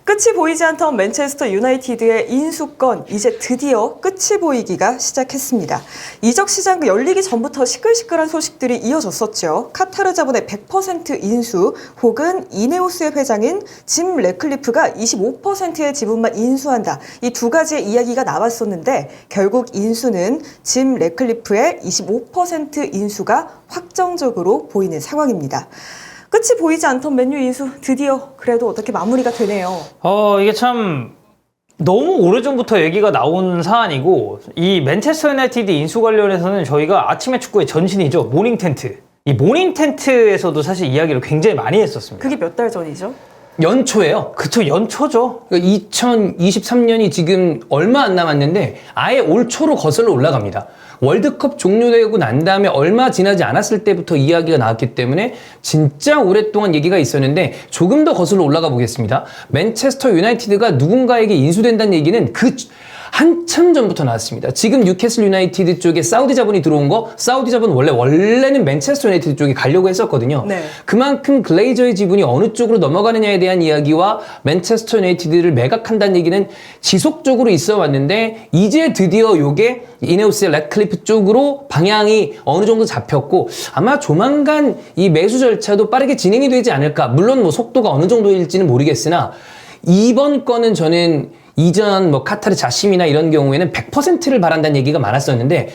끝이 보이지 않던 맨체스터 유나이티드의 인수건, 이제 드디어 끝이 보이기가 시작했습니다. 이적 시장 열리기 전부터 시끌시끌한 소식들이 이어졌었죠. 카타르 자본의 100% 인수, 혹은 이네오스의 회장인 짐 래클리프가 25%의 지분만 인수한다. 이 두 가지의 이야기가 나왔었는데 결국 인수는 짐 래클리프의 25% 인수가 확정적으로 보이는 상황입니다. 끝이 보이지 않던 맨유 인수 드디어 그래도 어떻게 마무리가 되네요. 이게 참 너무 오래전부터 얘기가 나온 사안이고, 이 맨체스터 유나이티드 인수 관련해서는 저희가 아침에 축구의 전신이죠. 모닝 텐트. 이 모닝 텐트에서도 사실 이야기를 굉장히 많이 했었습니다. 그게 몇 달 전이죠? 연초예요. 그쵸, 연초죠. 그러니까 2023년이 지금 얼마 안 남았는데 아예 올 초로 거슬러 올라갑니다. 월드컵 종료되고 난 다음에 얼마 지나지 않았을 때부터 이야기가 나왔기 때문에 진짜 오랫동안 얘기가 있었는데, 조금 더 거슬러 올라가 보겠습니다. 맨체스터 유나이티드가 누군가에게 인수된다는 얘기는 한참 전부터 나왔습니다. 지금 뉴캐슬 유나이티드 쪽에 사우디 자본이 들어온 거, 사우디 자본 원래는 맨체스터 유나이티드 쪽에 가려고 했었거든요. 네. 그만큼 글레이저의 지분이 어느 쪽으로 넘어가느냐에 대한 이야기와 맨체스터 유나이티드를 매각한다는 얘기는 지속적으로 있어 왔는데, 이제 드디어 요게 이네오스의 래클리프 쪽으로 방향이 어느 정도 잡혔고, 아마 조만간 이 매수 절차도 빠르게 진행이 되지 않을까. 물론 뭐 속도가 어느 정도일지는 모르겠으나, 이번 건은 저는 이전 카타르 자심이나 이런 경우에는 100%를 바란다는 얘기가 많았었는데,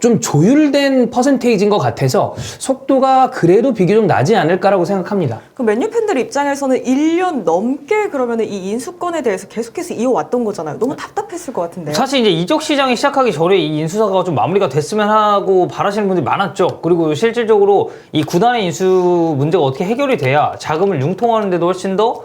좀 조율된 퍼센테이지인 것 같아서 속도가 그래도 비교적 나지 않을까라고 생각합니다. 그 맨유 팬들 입장에서는 1년 넘게 그러면 이 인수건에 대해서 계속해서 이어왔던 거잖아요. 너무 답답했을 것 같은데요. 사실 이제 이적 시장이 시작하기 전에 이 인수사가 좀 마무리가 됐으면 하고 바라시는 분들이 많았죠. 그리고 실질적으로 이 구단의 인수 문제가 어떻게 해결이 돼야 자금을 융통하는 데도 훨씬 더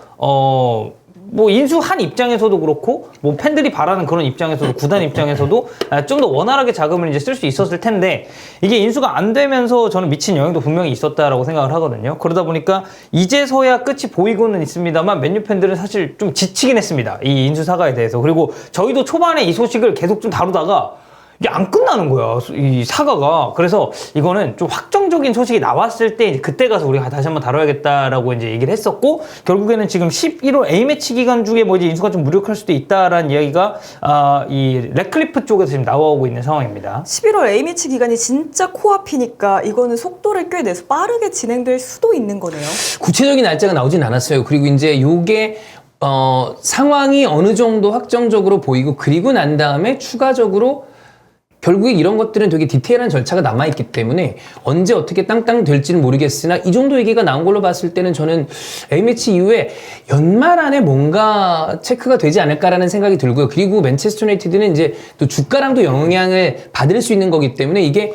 인수한 입장에서도 그렇고, 팬들이 바라는 그런 입장에서도, 구단 입장에서도 좀 더 원활하게 자금을 이제 쓸 수 있었을 텐데, 이게 인수가 안 되면서 저는 미친 영향도 분명히 있었다라고 생각을 하거든요. 그러다 보니까 이제서야 끝이 보이고는 있습니다만, 맨유 팬들은 사실 좀 지치긴 했습니다. 이 인수 사과에 대해서. 그리고 저희도 초반에 이 소식을 계속 좀 다루다가 이게 안 끝나는 거야, 이 사과가. 그래서 이거는 좀 확정적인 소식이 나왔을 때 이제 그때 가서 우리가 다시 한번 다뤄야겠다라고 이제 얘기를 했었고, 결국에는 지금 11월 A매치 기간 중에 이제 인수가 좀 무력할 수도 있다라는 이야기가 이 래클리프 쪽에서 지금 나오고 있는 상황입니다. 11월 A매치 기간이 진짜 코앞이니까 이거는 속도를 꽤 내서 빠르게 진행될 수도 있는 거네요. 구체적인 날짜가 나오진 않았어요. 그리고 이제 요게 상황이 어느 정도 확정적으로 보이고, 그리고 난 다음에 추가적으로 결국에 이런 것들은 되게 디테일한 절차가 남아있기 때문에 언제 어떻게 땅땅 될지는 모르겠으나, 이 정도 얘기가 나온 걸로 봤을 때는 저는 A매치 이후에 연말 안에 뭔가 체크가 되지 않을까라는 생각이 들고요. 그리고 맨체스터 유나이티드는 이제 또 주가랑도 영향을 받을 수 있는 거기 때문에, 이게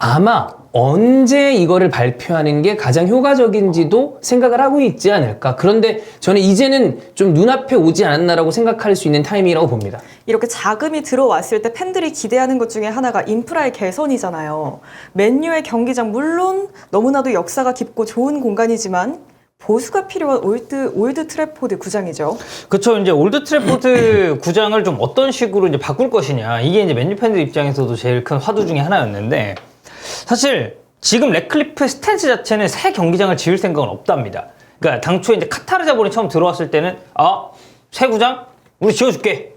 아마 언제 이거를 발표하는 게 가장 효과적인지도 생각을 하고 있지 않을까. 그런데 저는 이제는 좀 눈앞에 오지 않았나라고 생각할 수 있는 타이밍이라고 봅니다. 이렇게 자금이 들어왔을 때 팬들이 기대하는 것 중에 하나가 인프라의 개선이잖아요. 맨유의 경기장, 물론 너무나도 역사가 깊고 좋은 공간이지만 보수가 필요한 올드 트래포드 구장이죠. 그쵸. 이제 올드 트래포드 구장을 좀 어떤 식으로 이제 바꿀 것이냐. 이게 이제 맨유 팬들 입장에서도 제일 큰 화두 중에 하나였는데, 사실 지금 래클리프의 스탠스 자체는 새 경기장을 지을 생각은 없답니다. 그러니까 당초에 이제 카타르 자본이 처음 들어왔을 때는 새 구장 우리 지어줄게,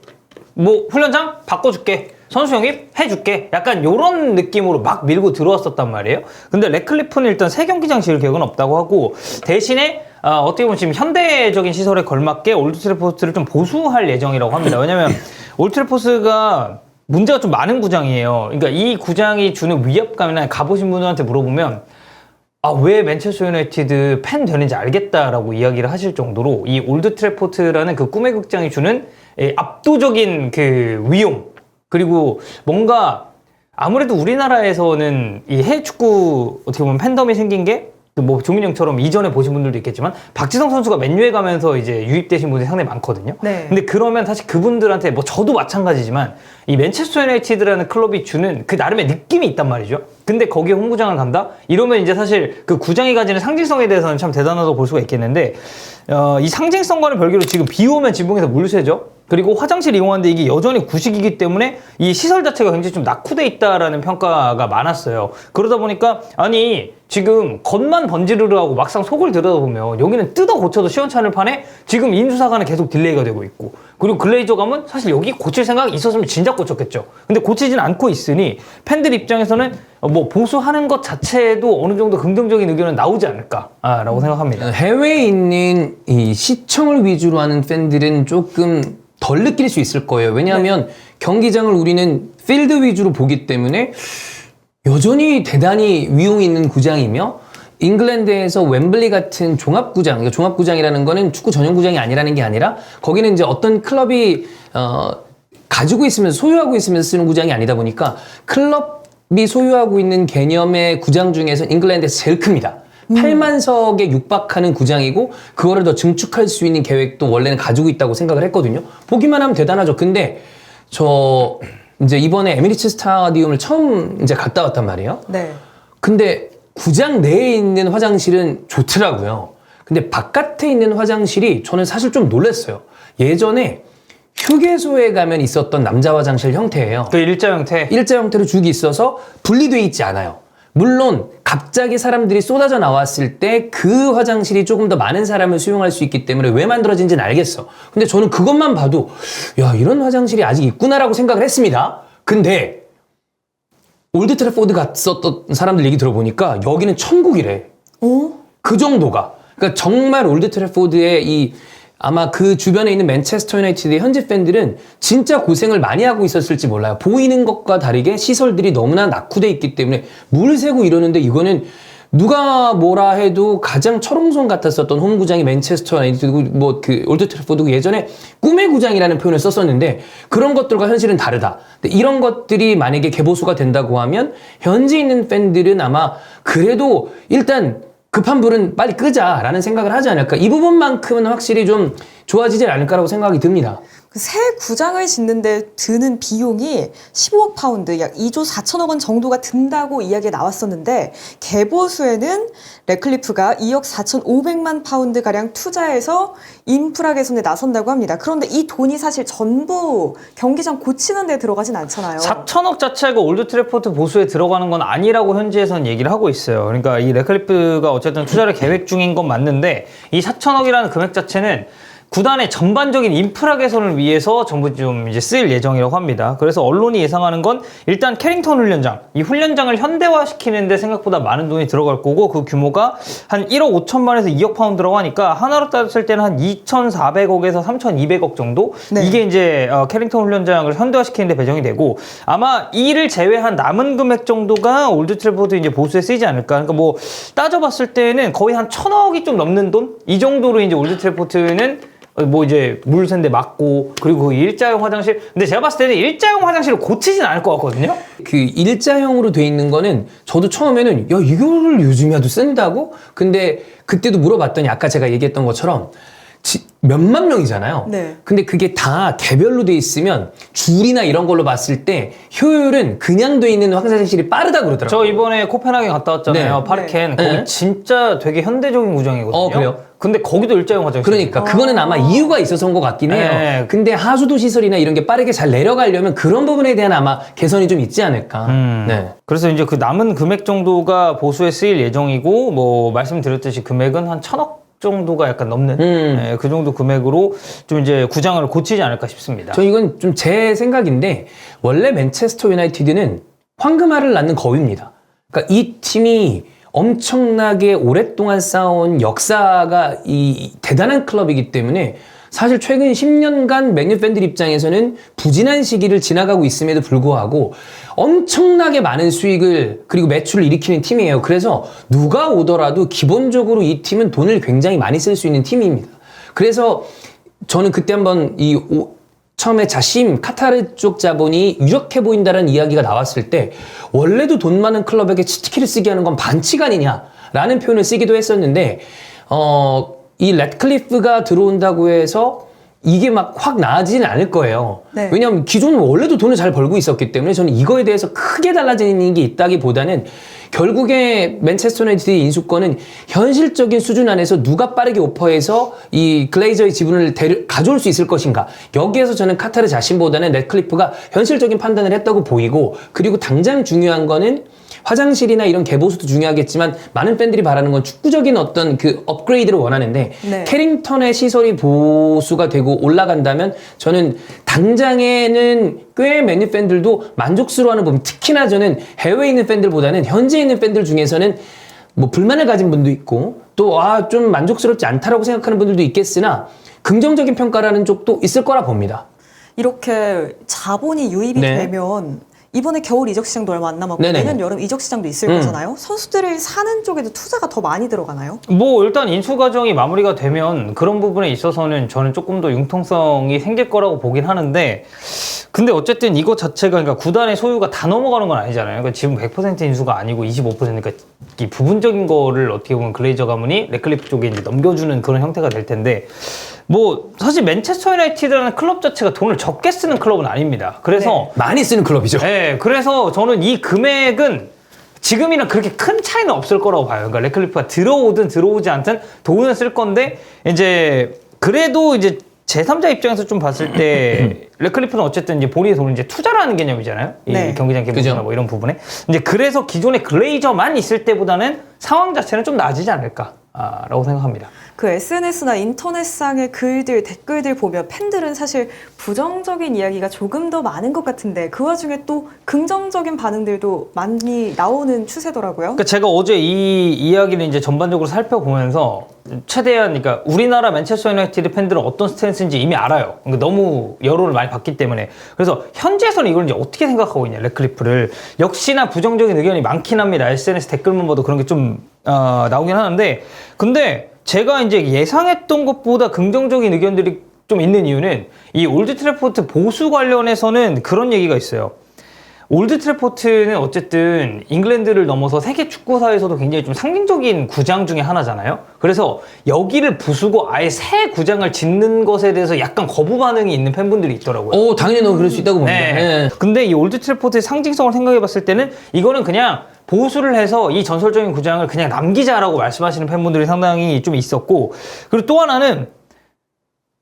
훈련장 바꿔줄게, 선수 영입 해줄게, 약간 요런 느낌으로 막 밀고 들어왔었단 말이에요. 근데 래클리프는 일단 새 경기장 지을 계획은 없다고 하고, 대신에 어떻게 보면 지금 현대적인 시설에 걸맞게 올드 트래포드를 좀 보수할 예정이라고 합니다. 왜냐면 올드 트래포드가 문제가 좀 많은 구장이에요. 그러니까 이 구장이 주는 위협감이나 가보신 분들한테 물어보면 왜 맨체스터 유나이티드 팬 되는지 알겠다라고 이야기를 하실 정도로, 이 올드 트래포드라는 그 꿈의 극장이 주는 압도적인 그 위용, 그리고 뭔가 아무래도 우리나라에서는 이 해외 축구 어떻게 보면 팬덤이 생긴 게, 조민이 형처럼 이전에 보신 분들도 있겠지만 박지성 선수가 맨유에 가면서 이제 유입되신 분들이 상당히 많거든요. 네. 근데 그러면 사실 그분들한테 저도 마찬가지지만 이 맨체스터 유나이티드라는 클럽이 주는 그 나름의 느낌이 있단 말이죠. 근데 거기에 홈구장을 간다? 이러면 이제 사실 그 구장이 가지는 상징성에 대해서는 참 대단하다고 볼 수가 있겠는데, 이 상징성과는 별개로 지금 비 오면 지붕에서 물 새죠? 그리고 화장실 이용하는데 이게 여전히 구식이기 때문에 이 시설 자체가 굉장히 좀 낙후돼 있다라는 평가가 많았어요. 그러다 보니까 아니 지금 겉만 번지르르 하고 막상 속을 들여다보면 여기는 뜯어 고쳐도 시원찮을 판에 지금 인수사가는 계속 딜레이가 되고 있고, 그리고 글레이저감은 사실 여기 고칠 생각이 있었으면 진작 고쳤겠죠. 근데 고치진 않고 있으니 팬들 입장에서는 뭐 보수하는 것 자체에도 어느 정도 긍정적인 의견은 나오지 않을까라고 생각합니다. 해외에 있는 이 시청을 위주로 하는 팬들은 조금 덜 느낄 수 있을 거예요. 왜냐하면 경기장을 우리는 필드 위주로 보기 때문에 여전히 대단히 위용이 있는 구장이며, 잉글랜드에서 웸블리 같은 종합구장, 그러니까 종합구장이라는 거는 축구 전용구장이 아니라는 게 아니라 거기는 이제 어떤 클럽이 가지고 있으면서 소유하고 있으면서 쓰는 구장이 아니다 보니까 클럽이 소유하고 있는 개념의 구장 중에서 잉글랜드에서 제일 큽니다. 8만석에 육박하는 구장이고 그거를 더 증축할 수 있는 계획도 원래는 가지고 있다고 생각을 했거든요. 보기만 하면 대단하죠. 근데 저 이제 이번에 에미리츠 스타디움을 처음 이제 갔다 왔단 말이에요. 네. 근데 구장 내에 있는 화장실은 좋더라고요. 근데 바깥에 있는 화장실이 저는 사실 좀 놀랐어요. 예전에 휴게소에 가면 있었던 남자 화장실 형태예요. 그 일자 형태. 일자 형태로 쭉 있어서 분리되어 있지 않아요. 물론 갑자기 사람들이 쏟아져 나왔을 때 그 화장실이 조금 더 많은 사람을 수용할 수 있기 때문에 왜 만들어진지는 알겠어. 근데 저는 그것만 봐도 야, 이런 화장실이 아직 있구나라고 생각을 했습니다. 근데 올드 트래포드 갔었던 사람들 얘기 들어보니까 여기는 천국이래. 그 정도가. 그러니까 정말 올드 트래포드의 이 아마 그 주변에 있는 맨체스터 유나이티드의 현지 팬들은 진짜 고생을 많이 하고 있었을지 몰라요. 보이는 것과 다르게 시설들이 너무나 낙후돼 있기 때문에 물 새고 이러는데, 이거는 누가 뭐라 해도 가장 철옹성 같았었던 홈구장이 맨체스터 유나이티드고 뭐 그 올드 트래포드고 예전에 꿈의 구장이라는 표현을 썼었는데 그런 것들과 현실은 다르다. 근데 이런 것들이 만약에 개보수가 된다고 하면 현지 있는 팬들은 아마 그래도 일단 급한 불은 빨리 끄자라는 생각을 하지 않을까. 이 부분만큼은 확실히 좀 좋아지지 않을까라고 생각이 듭니다. 그 새 구장을 짓는데 드는 비용이 15억 파운드, 약 2조 4천억 원 정도가 든다고 이야기가 나왔었는데, 개보수에는 래클리프가 2억 4,500만 파운드 가량 투자해서 인프라 개선에 나선다고 합니다. 그런데 이 돈이 사실 전부 경기장 고치는 데 들어가진 않잖아요. 4천억 자체가 올드 트래포드 보수에 들어가는 건 아니라고 현지에서는 얘기를 하고 있어요. 그러니까 이 래클리프가 어쨌든 투자를 계획 중인 건 맞는데, 이 4천억이라는 금액 자체는 구단의 전반적인 인프라 개선을 위해서 전부 좀 이제 쓰일 예정이라고 합니다. 그래서 언론이 예상하는 건 일단 캐링턴 훈련장, 이 훈련장을 현대화시키는데 생각보다 많은 돈이 들어갈 거고, 그 규모가 한 1억 5천만에서 2억 파운드라고 하니까 하나로 따졌을 때는 한 2,400억에서 3,200억 정도? 네. 이게 이제 캐링턴 훈련장을 현대화시키는데 배정이 되고, 아마 이를 제외한 남은 금액 정도가 올드 트래포드 이제 보수에 쓰이지 않을까. 그러니까 뭐 따져봤을 때는 거의 한 1,000억이 좀 넘는 돈? 이 정도로 이제 올드 트래포드는 뭐 이제 물 샌데 막고, 그리고 그 일자형 화장실, 근데 제가 봤을 때는 일자형 화장실을 고치진 않을 것 같거든요. 그 일자형으로 돼 있는 거는 저도 처음에는 야, 이거를 요즘에도 쓴다고? 근데 그때도 물어봤더니 아까 제가 얘기했던 것처럼 몇만 명이잖아요. 네. 근데 그게 다 개별로 돼 있으면 줄이나 이런 걸로 봤을 때 효율은 그냥 돼 있는 화장실이 빠르다 그러더라고요. 저 이번에 코펜하겐 갔다 왔잖아요. 네. 파리켄. 네. 거기 진짜 되게 현대적인 구장이거든요. 그래요? 근데 거기도 일자형 화장실. 그러니까 그거는 아마 이유가 있어서 온 것 같긴 해요. 네. 근데 하수도 시설이나 이런 게 빠르게 잘 내려가려면 그런 부분에 대한 아마 개선이 좀 있지 않을까. 네. 그래서 이제 그 남은 금액 정도가 보수에 쓰일 예정이고, 뭐 말씀드렸듯이 금액은 한 1,000억 정도가 약간 넘는 예, 그 정도 금액으로 좀 이제 구장을 고치지 않을까 싶습니다. 저 이건 좀 제 생각인데, 원래 맨체스터 유나이티드는 황금알을 낳는 거위입니다. 그러니까 이 팀이 엄청나게 오랫동안 쌓아온 역사가 이 대단한 클럽이기 때문에 사실 최근 10년간 맨유 팬들 입장에서는 부진한 시기를 지나가고 있음에도 불구하고 엄청나게 많은 수익을 그리고 매출을 일으키는 팀이에요. 그래서 누가 오더라도 기본적으로 이 팀은 돈을 굉장히 많이 쓸 수 있는 팀입니다. 그래서 저는 그때 한번 처음에 자심 카타르 쪽 자본이 유력해 보인다는 이야기가 나왔을 때 원래도 돈 많은 클럽에게 치트키를 쓰게 하는 건 반칙 아니냐라는 표현을 쓰기도 했었는데, 이 래클리프가 들어온다고 해서 이게 막 확 나아지진 않을 거예요. 네. 왜냐하면 기존은 원래도 돈을 잘 벌고 있었기 때문에 저는 이거에 대해서 크게 달라지는 게 있다기보다는 결국에 맨체스터 유나이티드의 인수권은 현실적인 수준 안에서 누가 빠르게 오퍼해서 이 글레이저의 지분을 가져올 수 있을 것인가. 여기에서 저는 카타르 자신보다는 렛클리프가 현실적인 판단을 했다고 보이고, 그리고 당장 중요한 거는 화장실이나 이런 개보수도 중요하겠지만 많은 팬들이 바라는 건 축구적인 어떤 그 업그레이드를 원하는데 네. 캐링턴의 시설이 보수가 되고 올라간다면 저는 당장에는 꽤 맨유 팬들도 만족스러워하는 부분, 특히나 저는 해외에 있는 팬들보다는 현지에 있는 팬들 중에서는 뭐 불만을 가진 분도 있고 또 좀 만족스럽지 않다라고 생각하는 분들도 있겠으나 긍정적인 평가라는 쪽도 있을 거라 봅니다. 이렇게 자본이 유입이 네. 되면 이번에 겨울 이적 시장도 얼마 안 남았고 네네. 내년 여름 이적 시장도 있을 거잖아요. 선수들을 사는 쪽에도 투자가 더 많이 들어가나요? 뭐 일단 인수 과정이 마무리가 되면 그런 부분에 있어서는 저는 조금 더 융통성이 생길 거라고 보긴 하는데, 근데 어쨌든 이거 자체가 그러니까 구단의 소유가 다 넘어가는 건 아니잖아요. 그러니까 지금 100% 인수가 아니고 25%니까 이 부분적인 거를 어떻게 보면 글레이저 가문이 렛클리프 쪽에 이제 넘겨주는 그런 형태가 될 텐데, 뭐 사실 맨체스터 유나이티드라는 클럽 자체가 돈을 적게 쓰는 클럽은 아닙니다. 그래서 많이 쓰는 클럽이죠. 네, 그래서 저는 이 금액은 지금이랑 그렇게 큰 차이는 없을 거라고 봐요. 그러니까 렛클리프가 들어오든 들어오지 않든 돈은 쓸 건데, 이제 그래도 이제 제3자 입장에서 좀 봤을 때 렛클리프는 어쨌든 이제 본인의 돈을 이제 투자라는 개념이잖아요. 네. 이 경기장 개보수나 뭐 이런 부분에. 이제 그래서 기존의 글레이저만 있을 때보다는 상황 자체는 좀 나아지지 않을까라고 생각합니다. 그 SNS나 인터넷상의 글들, 댓글들 보면 팬들은 사실 부정적인 이야기가 조금 더 많은 것 같은데 그 와중에 또 긍정적인 반응들도 많이 나오는 추세더라고요. 그러니까 제가 어제 이 이야기를 이제 전반적으로 살펴보면서 최대한 그러니까 우리나라 맨체스터 유나이티드 팬들은 어떤 스탠스인지 이미 알아요. 그러니까 너무 여론을 많이 받기 때문에. 그래서 현지에서는 이걸 이제 어떻게 생각하고 있냐, 렛클리프를. 역시나 부정적인 의견이 많긴 합니다. SNS 댓글만 봐도 그런 게 좀 나오긴 하는데, 근데 제가 이제 예상했던 것보다 긍정적인 의견들이 좀 있는 이유는 이 올드 트래포드 보수 관련해서는 그런 얘기가 있어요. 올드 트래포드는 어쨌든 잉글랜드를 넘어서 세계 축구사에서도 굉장히 좀 상징적인 구장 중에 하나잖아요. 그래서 여기를 부수고 아예 새 구장을 짓는 것에 대해서 약간 거부 반응이 있는 팬분들이 있더라고요. 당연히 너 그럴 수 있다고 봅니다. 네. 네. 근데 이 올드 트래포드의 상징성을 생각해 봤을 때는 이거는 그냥 보수를 해서 이 전설적인 구장을 그냥 남기자라고 말씀하시는 팬분들이 상당히 좀 있었고, 그리고 또 하나는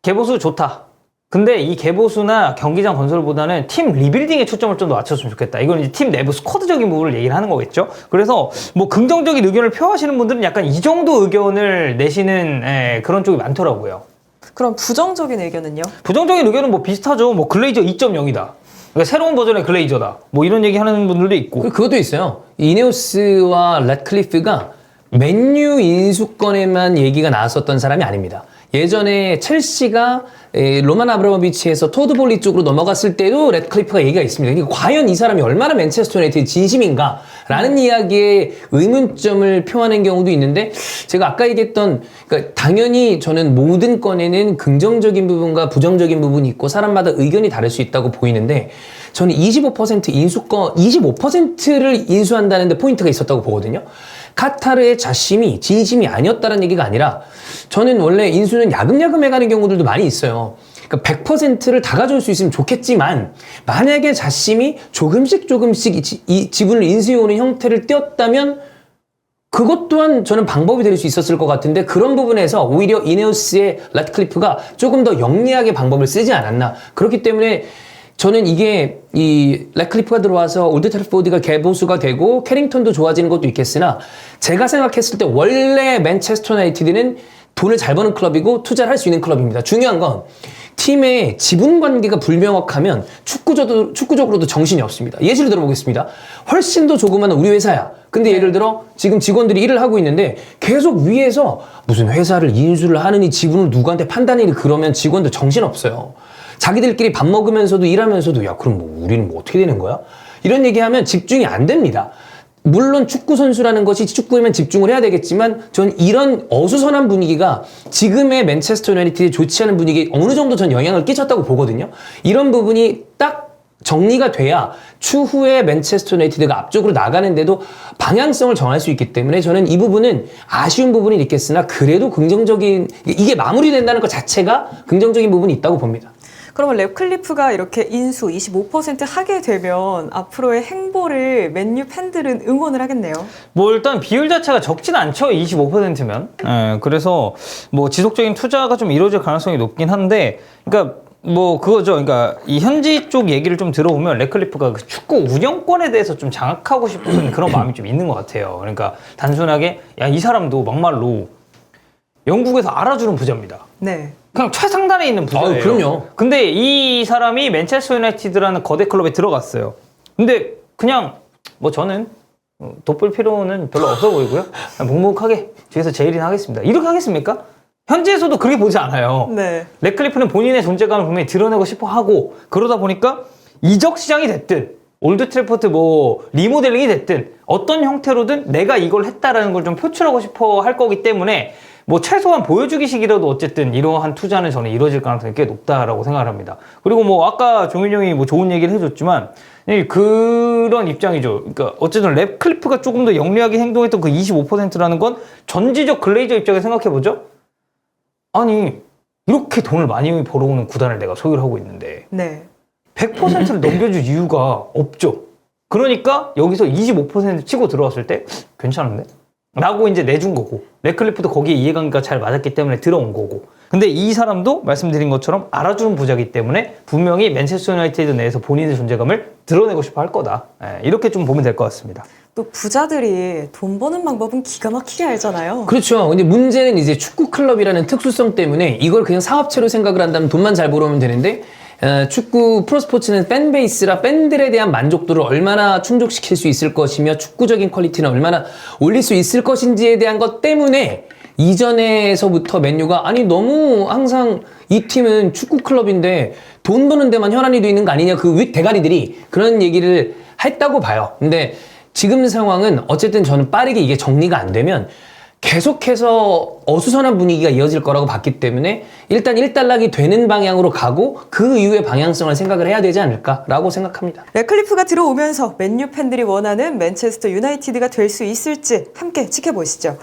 개보수 좋다. 근데 이 개보수나 경기장 건설보다는 팀 리빌딩에 초점을 좀 더 맞췄으면 좋겠다. 이건 이제 팀 내부 스쿼드적인 부분을 얘기를 하는 거겠죠. 그래서 뭐 긍정적인 의견을 표하시는 분들은 약간 이 정도 의견을 내시는 그런 쪽이 많더라고요. 그럼 부정적인 의견은요? 부정적인 의견은 뭐 비슷하죠. 뭐 글레이저 2.0이다. 그러니까 새로운 버전의 글레이저다. 뭐 이런 얘기 하는 분들도 있고. 그것도 있어요. 이네오스와 렛클리프가 맨유 인수권에만 얘기가 나왔었던 사람이 아닙니다. 예전에 첼시가 로만 아브라모비치에서 토드 볼리 쪽으로 넘어갔을 때도 렛클리프가 얘기가 있습니다. 그러니까 과연 이 사람이 얼마나 맨체스터 유나이티드 진심인가? 라는 이야기에 의문점을 표하는 경우도 있는데, 제가 아까 얘기했던, 그러니까 당연히 저는 모든 건에는 긍정적인 부분과 부정적인 부분이 있고 사람마다 의견이 다를 수 있다고 보이는데, 저는 25% 인수권, 25%를 인수한다는 데 포인트가 있었다고 보거든요. 카타르의 자심이 진심이 아니었다는 얘기가 아니라, 저는 원래 인수는 야금야금 해가는 경우들도 많이 있어요. 그러니까 100%를 다 가져올 수 있으면 좋겠지만, 만약에 자심이 조금씩 이 지분을 인수해오는 형태를 띄었다면 그것 또한 저는 방법이 될 수 있었을 것 같은데, 그런 부분에서 오히려 이네오스의 렛클리프가 조금 더 영리하게 방법을 쓰지 않았나. 그렇기 때문에 저는 이게 이 렛클리프가 들어와서 올드 트래포드가 개보수가 되고 캐링턴도 좋아지는 것도 있겠으나, 제가 생각했을 때 원래 맨체스터 유나이티드는 돈을 잘 버는 클럽이고 투자를 할 수 있는 클럽입니다. 중요한 건 팀의 지분 관계가 불명확하면 축구적으로도 정신이 없습니다. 예시를 들어보겠습니다. 훨씬 더 조그만 우리 회사야. 근데 예를 들어 지금 직원들이 일을 하고 있는데 계속 위에서 무슨 회사를 인수를 하느니 지분을 누구한테 판단하니 그러면 직원들 정신 없어요. 자기들끼리 밥 먹으면서도 일하면서도 야 그럼 뭐 우리는 뭐 어떻게 되는 거야? 이런 얘기하면 집중이 안 됩니다. 물론 축구 선수라는 것이 축구에만 집중을 해야 되겠지만, 전 이런 어수선한 분위기가 지금의 맨체스터 유나이티드에 좋지 않은 분위기에 어느 정도 전 영향을 끼쳤다고 보거든요. 이런 부분이 딱 정리가 돼야 추후에 맨체스터 유나이티드가 앞쪽으로 나가는데도 방향성을 정할 수 있기 때문에, 저는 이 부분은 아쉬운 부분이 있겠으나 그래도 긍정적인, 이게 마무리된다는 것 자체가 긍정적인 부분이 있다고 봅니다. 그러면 랩클리프가 이렇게 인수 25% 하게 되면 앞으로의 행보를 맨유 팬들은 응원을 하겠네요. 뭐 일단 비율 자체가 적진 않죠. 25%면. 그래서 뭐 지속적인 투자가 좀 이루어질 가능성이 높긴 한데, 그러니까 뭐 그거죠. 그러니까 이 현지 쪽 얘기를 좀 들어보면 래클리프가 그 축구 운영권에 대해서 좀 장악하고 싶은 그런 마음이 좀 있는 것 같아요. 그러니까 단순하게 야, 이 사람도 막말로 영국에서 알아주는 부자입니다. 네. 그냥 최상단에 있는 부자예요. 그럼요. 근데 이 사람이 맨체스터 유나이티드라는 거대 클럽에 들어갔어요. 근데 그냥 뭐 저는 돋볼 필요는 별로 없어 보이고요. 그냥 묵묵하게 뒤에서 제일이나 하겠습니다. 이렇게 하겠습니까? 현지에서도 그렇게 보지 않아요. 네. 래클리프는 본인의 존재감을 분명히 드러내고 싶어 하고, 그러다 보니까 이적 시장이 됐든 올드 트래포드 뭐 리모델링이 됐든 어떤 형태로든 내가 이걸 했다라는 걸 좀 표출하고 싶어 할 거기 때문에 뭐 최소한 보여주기식이라도 어쨌든 이러한 투자는 저는 이루어질 가능성이 꽤 높다라고 생각을 합니다. 그리고 뭐 아까 종윤 형이 뭐 좋은 얘기를 해줬지만 그런 입장이죠. 그러니까 어쨌든 랩클리프가 조금 더 영리하게 행동했던 그 25%라는 건 전지적 글레이저 입장에 생각해보죠. 아니 이렇게 돈을 많이 벌어오는 구단을 내가 소유를 하고 있는데 네. 100%를 넘겨줄 이유가 없죠. 그러니까 여기서 25% 치고 들어왔을 때 괜찮은데? 라고 이제 내준 거고, 래클리프도 거기에 이해관계가 잘 맞았기 때문에 들어온 거고. 근데 이 사람도 말씀드린 것처럼 알아주는 부자이기 때문에 분명히 맨체스터 유나이티드 내에서 본인의 존재감을 드러내고 싶어 할 거다. 이렇게 좀 보면 될 것 같습니다. 또 부자들이 돈 버는 방법은 기가 막히게 알잖아요. 그렇죠. 근데 문제는 이제 축구 클럽이라는 특수성 때문에 이걸 그냥 사업체로 생각을 한다면 돈만 잘 벌어오면 되는데, 축구 프로스포츠는 팬베이스라 팬들에 대한 만족도를 얼마나 충족시킬 수 있을 것이며 축구적인 퀄리티는 얼마나 올릴 수 있을 것인지에 대한 것 때문에 이전에서부터 맨유가 아니 너무 항상 이 팀은 축구 클럽인데 돈 버는 데만 혈안이 돼 있는 거 아니냐, 그 윗 대가리들이 그런 얘기를 했다고 봐요. 근데 지금 상황은 어쨌든 저는 빠르게 이게 정리가 안 되면 계속해서 어수선한 분위기가 이어질 거라고 봤기 때문에 일단 일단락이 되는 방향으로 가고 그 이후의 방향성을 생각을 해야 되지 않을까라고 생각합니다. 래클리프가 들어오면서 맨유 팬들이 원하는 맨체스터 유나이티드가 될 수 있을지 함께 지켜보시죠.